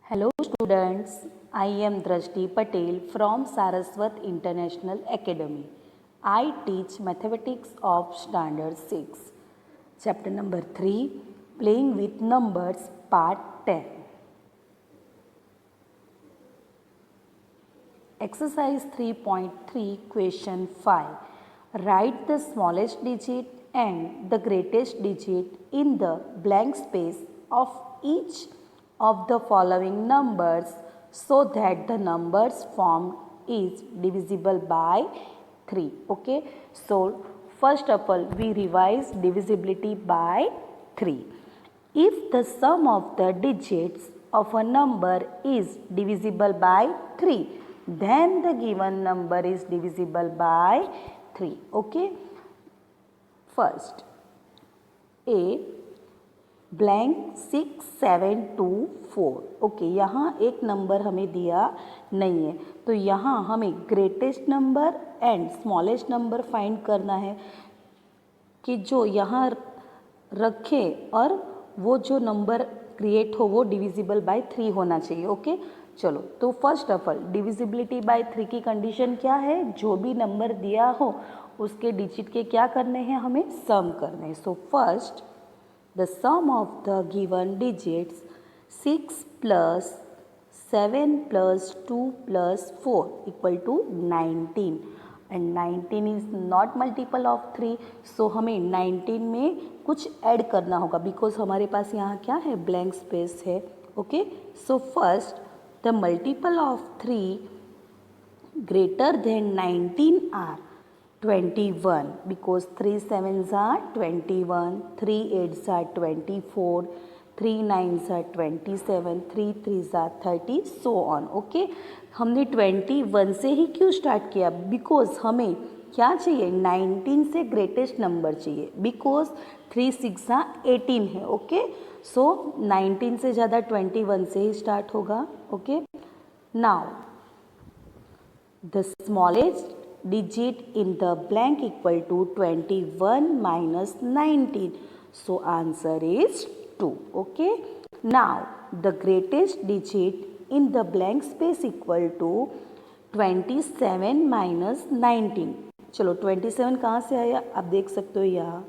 Hello students, I am Drashti Patel from Saraswat International Academy. I teach mathematics of standard 6. Chapter number 3, Playing with Numbers, part 10. Exercise 3.3, question 5. Write the smallest digit and the greatest digit in the blank space of each of the following numbers so that the numbers formed is divisible by 3. Okay, so first of all we revise divisibility by 3. If the sum of the digits of a number is divisible by 3, then the given number is divisible by 3. Okay, first A blank 6 7 2 4. Okay, यहाँ एक number हमें दिया नहीं है तो यहाँ हमें greatest number and smallest number find करना है कि जो यहाँ रखे और वो जो नंबर क्रिएट हो वो डिविजिबल बाय 3 होना चाहिए. ओके, चलो तो first of all divisibility bye 3 की कंडीशन क्या है? जो भी नंबर दिया हो उसके डिजिट के क्या करने हैं? हमें सम करने हैं. So first the sum of the given digits 6 plus 7 plus 2 plus 4 equal to 19 and 19 is not multiple of 3. so हमें 19 में कुछ ऐड करना होगा बिकॉज हमारे पास यहाँ क्या है? ब्लैंक स्पेस है. Okay, so first the multiple of 3 greater than 19 are 21 because 3 7s are 21, 3 8s are 24, 3 9s are 27, 3 3s are 30 so on. Okay, हमने 21 से ही क्यों स्टार्ट किया? बिकॉज हमें क्या चाहिए? 19 से ग्रेटेस्ट नंबर चाहिए बिकॉज 3 6 18 है. ओके, सो 19 से ज़्यादा 21 से ही स्टार्ट होगा. Okay, now the smallest digit in the blank equal to 21 minus 19. So answer is 2. Okay. Now the greatest digit in the blank space equal to 27 minus 19. चलो 27 कहाँ से आया? आप देख सकते हो यहाँ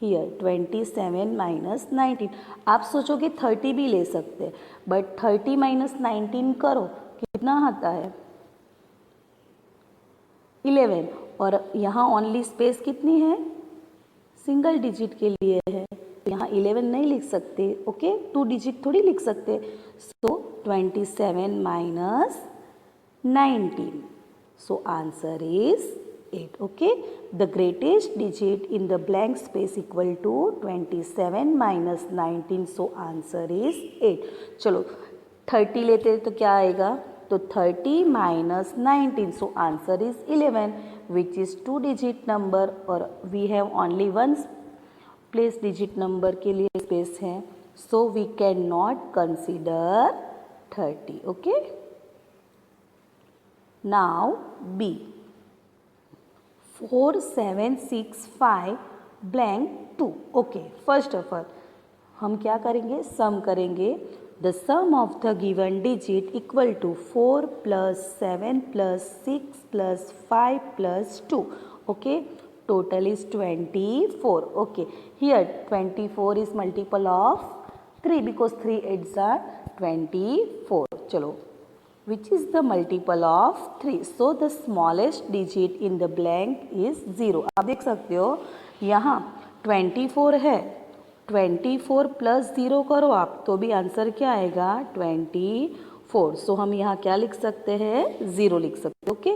हियर 27 माइनस 19. आप सोचोगे 30 भी ले सकते हैं बट 30 माइनस 19 करो कितना आता है? 11. और यहाँ ओनली स्पेस कितनी है? सिंगल डिजिट के लिए है. यहाँ 11 नहीं लिख सकते. ओके, 2 डिजिट थोड़ी लिख सकते. So 27 minus 19. So answer is 8. Okay, the greatest digit in the blank space equal to 27 minus 19. So answer is 8. चलो 30 लेते तो क्या आएगा? तो 30 minus 19. So answer is 11 which is 2 digit number और we have only 1 place digit number के लिए space है. So we can not consider 30. Okay, now B 4 7 6 5 blank 2. Okay, first of all हम क्या करेंगे? सम करेंगे. The sum of the given digit equal to 4 plus 7 plus 6 plus 5 plus 2. Okay, total is 24. Okay, here 24 is multiple of 3 because 3 8s are 24. चलो, which is the multiple of 3? So the smallest digit in the blank is 0. आप देख सकते हो यहाँ 24 है. 24 plus 0 करो आप तो भी आंसर क्या आएगा? 24. सो हम यहाँ क्या लिख सकते हैं? 0 लिख सकते हैं. Okay,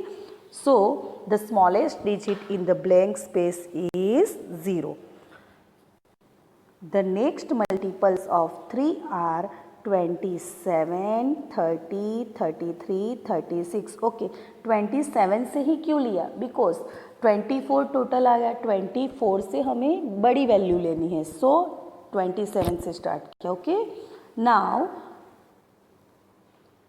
so the smallest digit in the blank space is 0. The next multiples of 3 are 27 30 33 36. Okay, 27 से ही क्यों लिया? बिकॉज 24 टोटल आ गया. 24 से हमें बड़ी वैल्यू लेनी है. सो 27 से स्टार्ट किया. Okay, now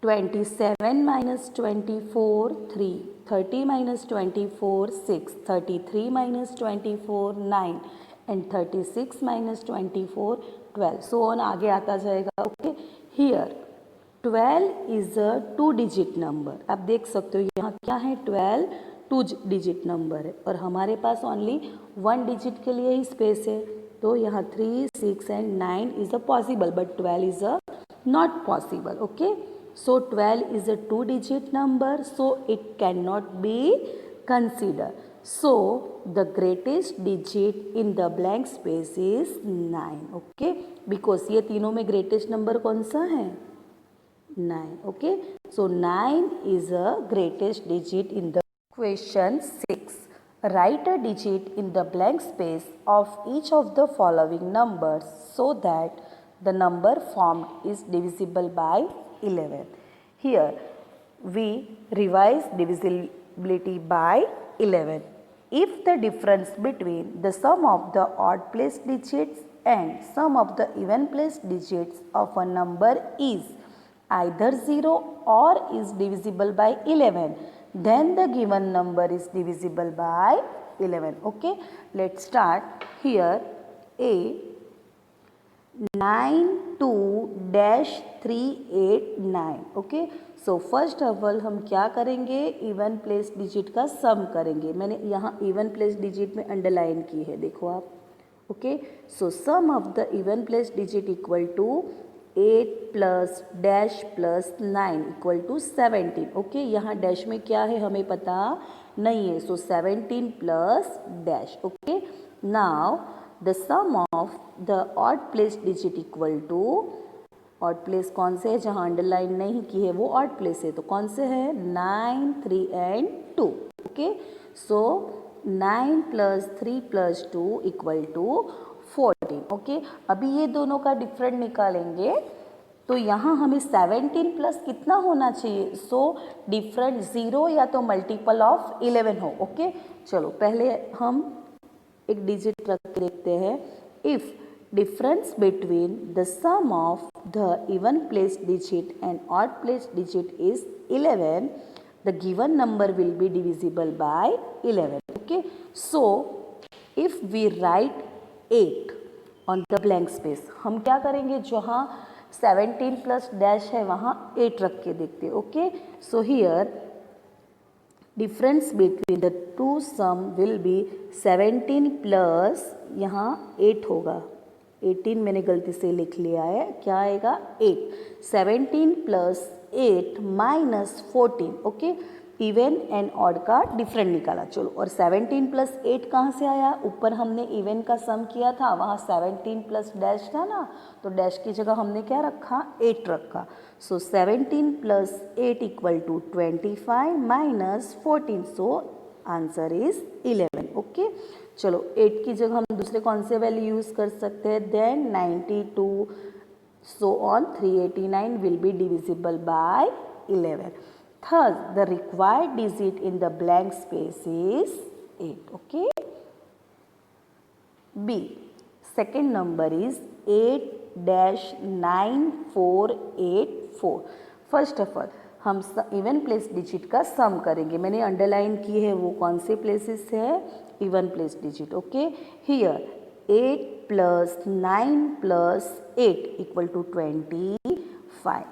27 minus 24 3, 30 minus 24 6, 33 minus 24 9 and 36 minus 24 12. So on आगे आता जाएगा. Okay, here 12 is a 2 digit number. आप देख सकते हो यहाँ क्या है, 12 2 डिजिट नंबर है और हमारे पास ओनली 1 डिजिट के लिए ही स्पेस है। तो यहाँ 3, 6 and 9 is a possible, but 12 is a not possible. Okay, so 12 is a 2 digit number, so it cannot be considered. So the greatest digit in the blank space is 9. Okay, because ये तीनों में greatest number कौन सा है, 9. Okay, so 9 is a greatest digit in the question 6. Write a digit in the blank space of each of the following numbers so that the number formed is divisible by 11. Here we revise divisibility by 11. If the difference between the sum of the odd place digits and sum of the even place digits of a number is either 0 or is divisible by 11, then the given number is divisible by 11. Okay, let's start. Here a 92-389. Okay, so first of all हम क्या करेंगे, even place digit का सम करेंगे। मैंने यहाँ even place digit में underline की है, देखो आप। Okay, so sum of the even place digit equal to 8 plus dash plus 9 equal to 17। Okay, यहाँ डैश में क्या है हमें पता नहीं है, so 17 plus dash. Okay, now the sum of the odd place digit equal to, odd place कौन से है, जहाँ अंडरलाइन नहीं की है वो odd place है, तो कौन से है, 9, 3 and 2. Okay, so 9 plus 3 plus 2 equal to 14. Okay, अभी ये दोनों का डिफरेंट निकालेंगे तो यहाँ हमें 17 प्लस कितना होना चाहिए, सो डिफरेंट 0 या तो मल्टीपल ऑफ 11 हो। ओके, चलो पहले हम एक डिजिट रख के देखते हैं। If difference between the sum of the even place digit and odd place digit is 11, the given number will be divisible by 11. Okay, so if we write 8 on the blank space, हम क्या करेंगे, जहाँ 17 plus dash है वहाँ 8 रख के देखते हैं। Okay, so here difference between the two sum will be 17 plus यहाँ 8 होगा, 18 मैंने गलती से लिख लिया है, क्या आएगा 8, 17 plus 8 minus 14. Okay, even and odd का डिफरेंट निकाला। चलो, और 17 प्लस 8 कहाँ से आया, ऊपर हमने इवन का सम किया था, वहाँ 17 प्लस डैश था ना, तो डैश की जगह हमने क्या रखा, 8 रखा। So 17 plus 8 equal to 25 minus 14, so answer is 11. Okay, चलो 8 की जगह हम दूसरे कौन से वैल्यू यूज़ कर सकते हैं, then 92 so on 389 will be divisible by 11. Thus the required digit in the blank space is 8. Okay, B, second number is 8-9484. First of all हम इवन प्लेस डिजिट का सम करेंगे। मैंने अंडरलाइन की है वो कौन से प्लेसेस है, even place digit. Okay, here 8 plus 9 plus 8 equal to 25.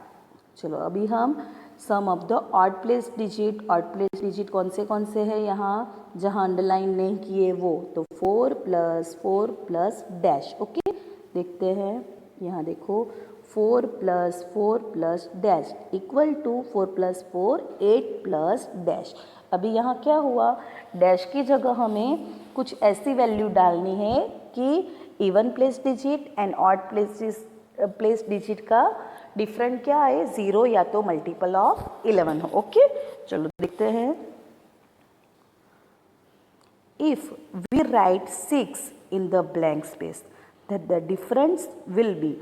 चलो अभी हम sum of the odd place digit कौन से है यहाँ, जहाँ अंडरलाइन नहीं किए वो, तो 4 प्लस डैश। ओके, देखते हैं, यहाँ देखो 4 plus dash equal to 4 plus 4 8 plus dash. अभी यहाँ क्या हुआ, डैश की जगह हमें कुछ ऐसी वैल्यू डालनी है कि even place digit and odd place digit का डिफरेंट क्या है, 0 या तो मल्टीपल ऑफ 11 हो। ओके, चलो देखते हैं। If we write 6 in the blank space, that the difference will be,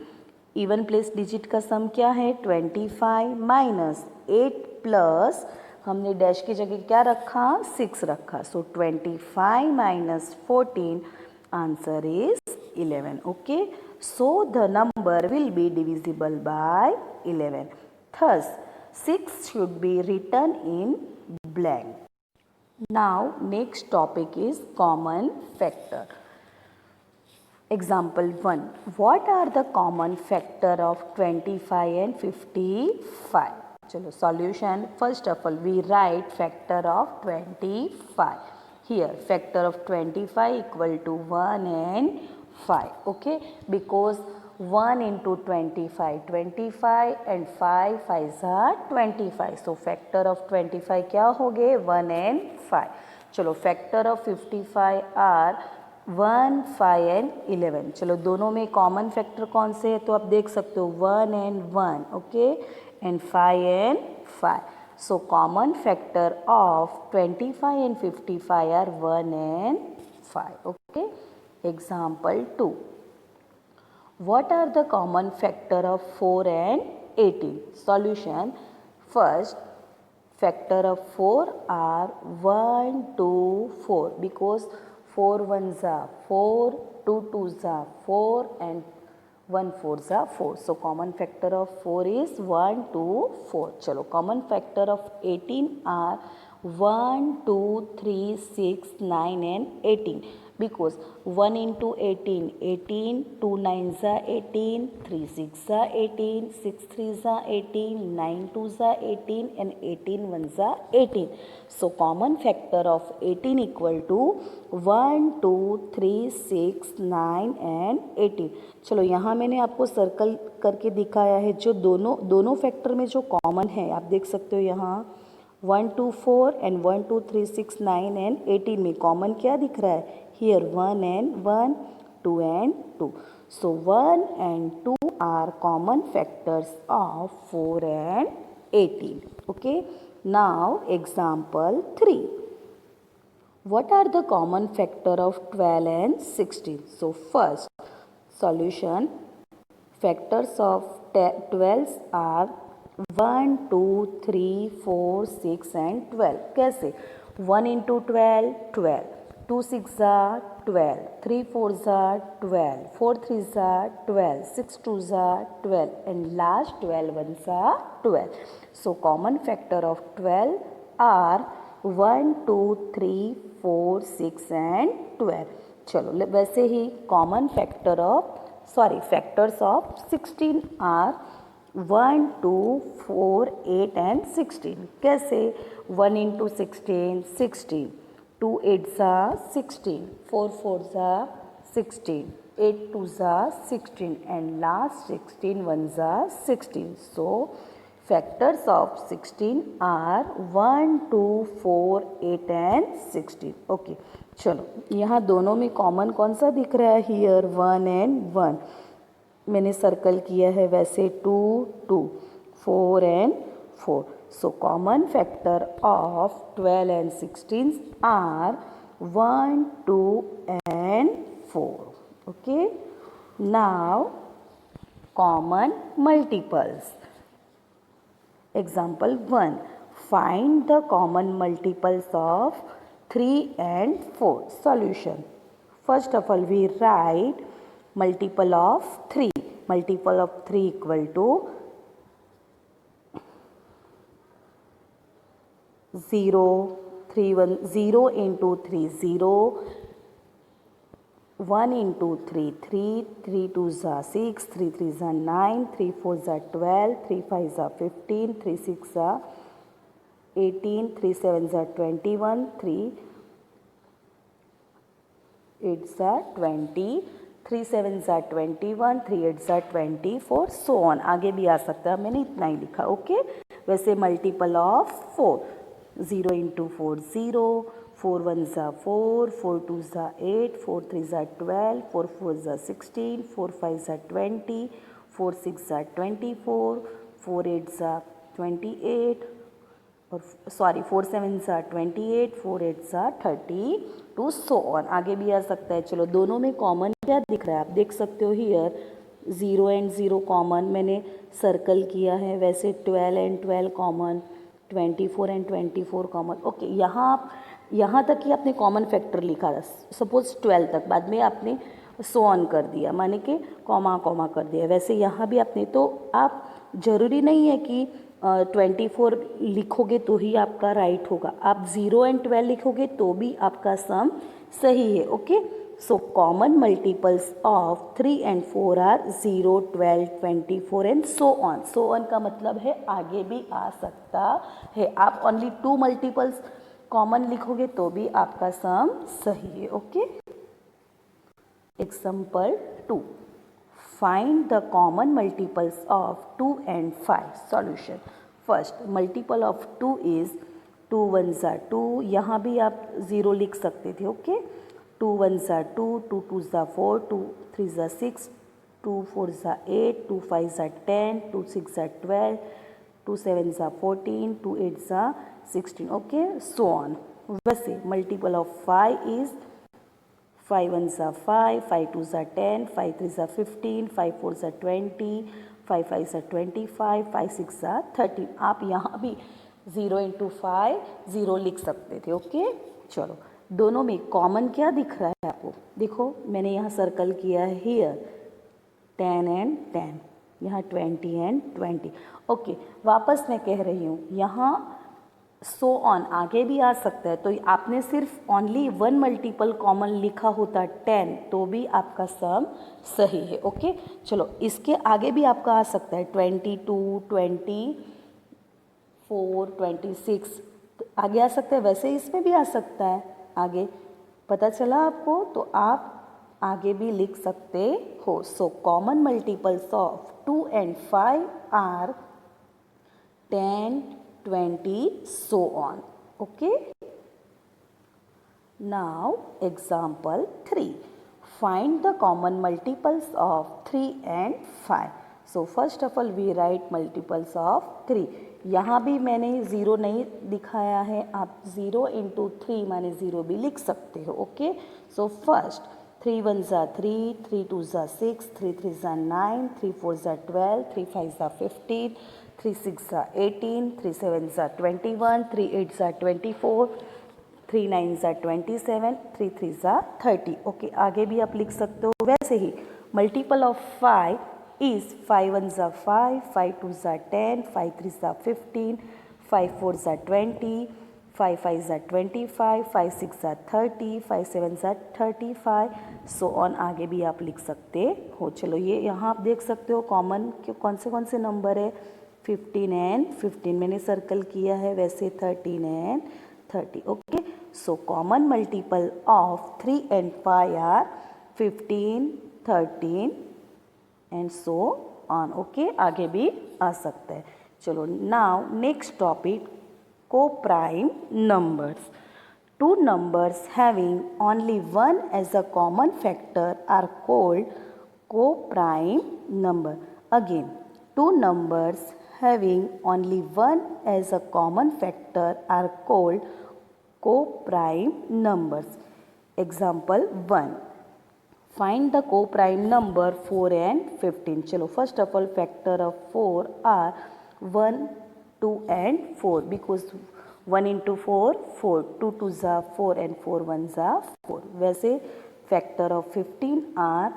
even place digit का सम क्या है, 25 माइनस 8 प्लस, हमने डैश की जगह क्या रखा, 6 रखा, सो 25 minus 14, answer is 11. Okay, so the number will be divisible by 11. Thus 6 should be written in blank. Now next topic is common factor. Example 1. What are the common factor of 25 and 55? चलो solution. First of all, we write factor of 25. Here, factor of 25 equal to 1 and 5. Okay, because 1 into 25, 25 and 5, 5 are 25. So, factor of 25 क्या हो गए? 1 and 5. चलो, factor of 55 are 1, 5 and 11. चलो दोनों में common factor कौन से है तो आप देख सकते हो 1 and 1, okay, and 5 and 5. So common factor of 25 and 55 are 1 and 5. Okay. Example 2. What are the common factor of 4 and 18? Solution. First, factor of 4 are 1, 2, 4 because 4 ones are 4, 2 twos are 4 and 1 fours are 4. So common factor of 4 is 1, 2, 4. Chalo, common factor of 18 are 1, 2, 3, 6, 9 and 18. Because 1 into 18, 18, 2 9s are 18, 3 6s are 18, 6 3s are 18, 9 2s are 18 and 18 1s are 18. So common factor of 18 equal to 1, 2, 3, 6, 9 and 18. चलो यहाँ मैंने आपको circle करके दिखाया है जो दोनों factor में जो कॉमन है आप देख सकते हो यहाँ 1, 2, 4 and 1, 2, 3, 6, 9 and 18 में कॉमन क्या दिख रहा है? Here 1 and 1, 2 and 2. So 1 and 2 are common factors of 4 and 18. Okay. Now example 3. What are the common factor of 12 and 16? So first solution, factors of 12 are 1, 2, 3, 4, 6 and 12. कैसे? 1 into 12, 12. 2 6s are 12, 3 4s are 12, 4 3s are 12, 6 2s are 12 and last 12 ones are 12. So common factor of 12 are 1, 2, 3, 4, 6 and 12. चलो वैसे ही common factors of 16 are 1, 2, 4, 8 and 16. कैसे? 1 into 16, 16. 2 8s are 16, 4 4s are 16, 8 2s are 16 and last 16 ones are 16. So factors of 16 are 1, 2, 4, 8 and 16. Okay. चलो यहाँ दोनों में common कौन सा दिख रहा है? हियर 1 and 1 मैंने सर्कल किया है वैसे 2, 2, 4 and 4. So common factor of 12 and 16 are 1, 2 and 4. Okay. Now common multiples. Example 1. Find the common multiples of 3 and 4. Solution. First of all we write multiple of 3. Multiple of 3 equal to 0, 3, 1, 0 into 3, 0, 1 into 3, 3, 3 2s are 6, 3 3s are 9, 3 4s are 12, 3 5s are 15, 3 6s are 18, 3 7s are 21, 3 8s are 20, 3 7s are 21, 3 8s are 24, so on. आगे भी आ सकता है, मैंने इतना ही लिखा. Okay. वैसे multiple of 4, 0 into 4 0, 4 1s are 4, 4 2s are 8, 4 3s are 12, 4 4s are 16, 4 5s are 20, 4 6s are 24, 4 8s are 28 और 4 7s are 28, 4 8s are 32, so on. आगे भी आ सकता है. चलो दोनों में कॉमन क्या दिख रहा है आप देख सकते हो. हियर 0 and 0 कॉमन मैंने सर्कल किया है. वैसे 12 and 12 common, 24 and 24 common. Okay. यहाँ तक ही आपने कॉमन फैक्टर लिखा था. सपोज 12 तक, बाद में आपने सो ऑन कर दिया, माने कि कॉमा कॉमा कर दिया. वैसे यहाँ भी आपने, तो आप ज़रूरी नहीं है कि 24 लिखोगे तो ही आपका राइट होगा. आप 0 and 12 लिखोगे तो भी आपका सम सही है. Okay. So common multiples of 3 and 4 are 0, 12, 24 and so on. So on का मतलब है आगे भी आ सकता है. आप only 2 multiples कॉमन लिखोगे तो भी आपका सम सही है. Okay. Example 2. Find the common multiples of 2 and 5. Solution. First multiple of 2 is 2 1s are 2. यहाँ भी आप 0 लिख सकते थे. Okay. 2 1s are 2, 2 2s are 4, 2 3s are 6, 2 4s are 8, 2 5s are 10, 2 6s are 12, 2 7s are 14, 2 8s are 16. Okay, so on. वैसे multiple of 5 is 5 1s are 5, 5 2s are 10, 5 3s are 15, 5 4s are 20, 5 5s are 25, 5 6s are 13. आप यहाँ भी 0 into 5 0 लिख सकते थे. Okay. चलो दोनों में कॉमन क्या दिख रहा है आपको? देखो मैंने यहाँ सर्कल किया है हियर 10 and 10, यहाँ 20 and 20. ओके. वापस मैं कह रही हूँ यहाँ सो ऑन आगे भी आ सकता है. तो आपने सिर्फ ओनली 1 मल्टीपल कॉमन लिखा होता 10 तो भी आपका सम सही है. ओके. चलो इसके आगे भी आपका आ सकता है 22, 24, 26 आगे आ सकता है. वैसे इसमें भी आ सकता है आगे. पता चला आपको? तो आप आगे भी लिख सकते हो. So common multiples of 2 and 5 are 10, 20, so on. Okay. Now example 3. Find the common multiples of 3 and 5. So first of all we write multiples of 3. यहाँ भी मैंने 0 नहीं दिखाया है. आप 0 into 3 माने 0 भी लिख सकते हो. Okay. So first 3 1s are 3, 3 2s are 6, 3 3s are 9, 3 4s are 12, 3 5s are 15, 3 6s are 18, 3 7s are 21, 3 8s are 24, 3 9s are 27, 3 3s are 30. Okay. आगे भी आप लिख सकते हो. वैसे ही multiple of 5 is 5 1s are 5, 5 2s are 10, 5 3s are 15, 5 4s are 20, 5 5s are 25, 5 6s are 30, 5 7s are 35. So on आगे भी आप लिख सकते हो. चलो ये यहाँ आप देख सकते हो कॉमन कौन से नंबर है. 15 and 15 मैंने सर्कल किया है. वैसे 13 and 30. Okay. So common multiple of 3 and 5 are 15, 13 and so on. Okay. आगे भी आ सकता है. चलो नाउ नेक्स्ट टॉपिक को prime numbers. Two numbers having only one as a common factor are called co-prime number. Again, two numbers having only one as a common factor are called co-prime numbers. Example 1. Find the co-prime number 4 and 15. चलो first of all factor of 4 are 1, 2 and 4 because 1 into 4, 4, 2 2s are 4 and 4 1s are 4. वैसे factor of 15 are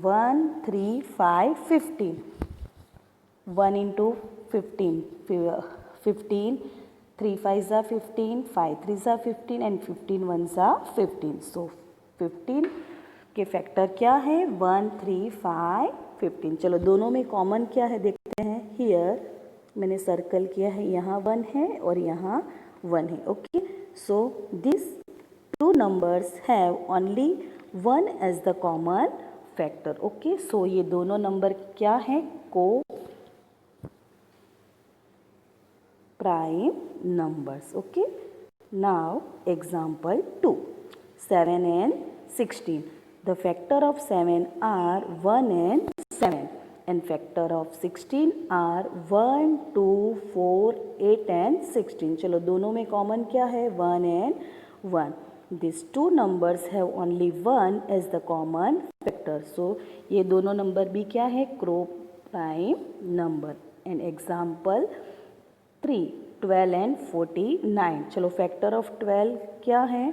1, 3, 5, 15. 1 into 15, 15, 3 5s are 15, 5 3s are 15 and 15 1s are 15. So 15 के factor क्या है? 1, 3, 5, 15. चलो दोनों में common क्या है देखते हैं. हियर मैंने सर्कल किया है. यहाँ 1 है और यहाँ 1 है. Okay. So this two numbers have only 1 as the common factor. Okay. So ये दोनों नंबर क्या है? को prime numbers. Okay. Now example 2. 7 and 16. The factor of 7 are 1 and 7 and factor of 16 are 1, 2, 4, 8 and 16. चलो दोनों में कॉमन क्या है? 1 and 1. These two numbers have only 1 as the common factor. So ये दोनों नंबर भी क्या है? co-prime number. And example 3. 12 and 49. चलो फैक्टर ऑफ 12 क्या है?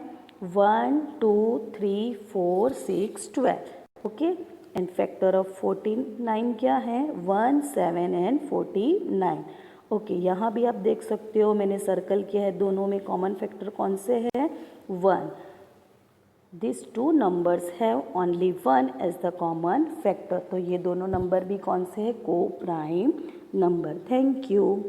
1, 2, 3, 4, 6, 12. ओके. एंड फैक्टर ऑफ 49 क्या है? 1, 7 and 49. ओके. यहाँ भी आप देख सकते हो मैंने सर्कल किया है. दोनों में कॉमन फैक्टर कौन से है? 1. This two numbers have only one as the common factor. तो ये दोनों नंबर भी कौन से हैं? को प्राइम नंबर। Thank you.